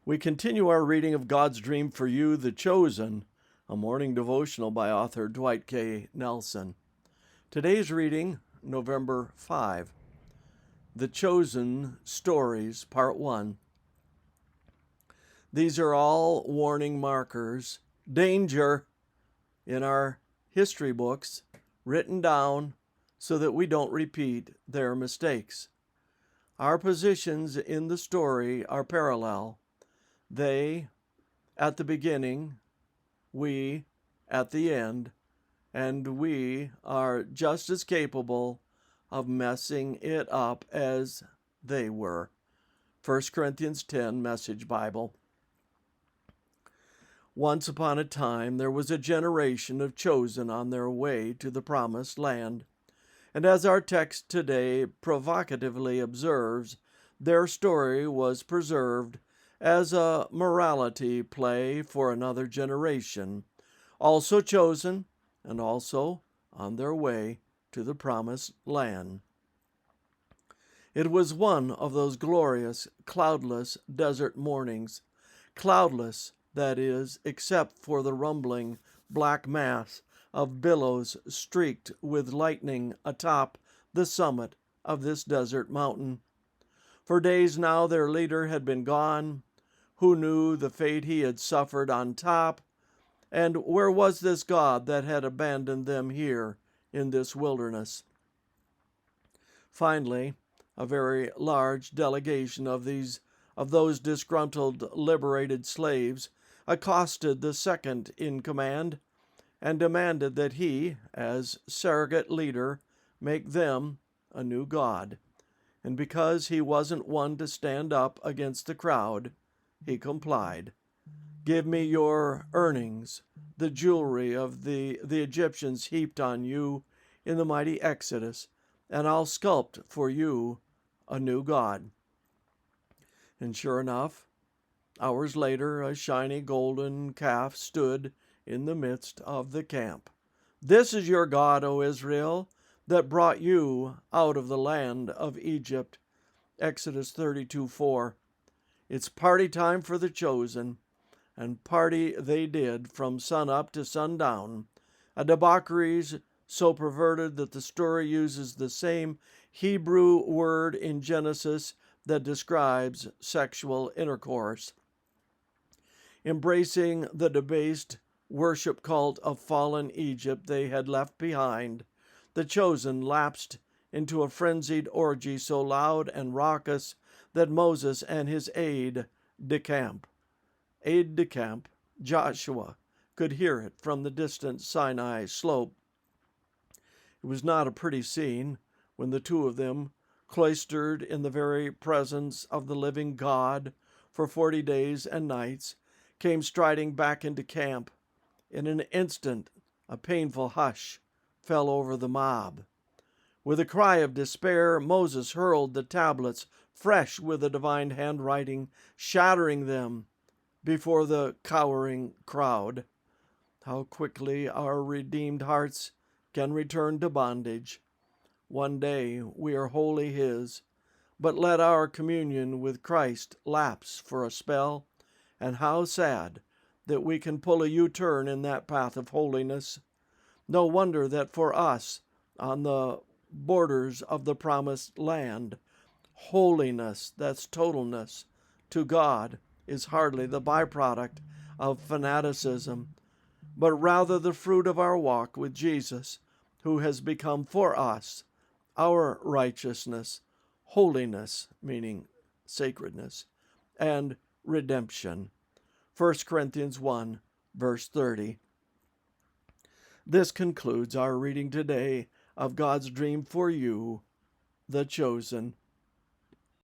We continue our reading of God's Dream for You, The Chosen, a morning devotional by author Dwight K. Nelson. Today's reading, November 5, The Chosen Stories, Part 1. These are all warning markers, danger, in our history books, written down so that we don't repeat their mistakes. Our positions in the story are parallel. They at the beginning, we at the end, and we are just as capable of messing it up as they were. 1 Corinthians 10, Message Bible. Once upon a time, there was a generation of chosen on their way to the promised land. And as our text today provocatively observes, their story was preserved as a morality play for another generation, also chosen and also on their way to the promised land. It was one of those glorious, cloudless desert mornings, cloudless, that is, except for the rumbling black mass of billows streaked with lightning atop the summit of this desert mountain. For days now their leader had been gone. Who knew the fate he had suffered on top? And where was this God that had abandoned them here in this wilderness? Finally, a very large delegation of those disgruntled liberated slaves accosted the second in command and demanded that he, as surrogate leader, make them a new god. And because he wasn't one to stand up against the crowd, he complied. Give me your earnings, the jewelry of the Egyptians heaped on you in the mighty Exodus, and I'll sculpt for you a new god. And sure enough, hours later, a shiny golden calf stood in the midst of the camp. This is your God, O Israel, that brought you out of the land of Egypt. Exodus 32:4. It's party time for the chosen, and party they did from sun up to sundown. A debaucheries so perverted that the story uses the same Hebrew word in Genesis that describes sexual intercourse. Embracing the debased worship cult of fallen Egypt they had left behind, the chosen lapsed into a frenzied orgy so loud and raucous that Moses and his aide-de-camp, Joshua, could hear it from the distant Sinai slope. It was not a pretty scene when the two of them, cloistered in the very presence of the living God for 40 days and nights, came striding back into camp. In an instant, a painful hush fell over the mob. With a cry of despair, Moses hurled the tablets, fresh with the divine handwriting, shattering them before the cowering crowd. How quickly our redeemed hearts can return to bondage. One day we are wholly His, but let our communion with Christ lapse for a spell, and how sad that we can pull a U-turn in that path of holiness. No wonder that for us, on the borders of the promised land, holiness, that's totalness, to God is hardly the byproduct of fanaticism, but rather the fruit of our walk with Jesus, who has become for us our righteousness, holiness, meaning sacredness, and redemption. 1 Corinthians 1, verse 30. This concludes our reading today of God's Dream for You, The Chosen.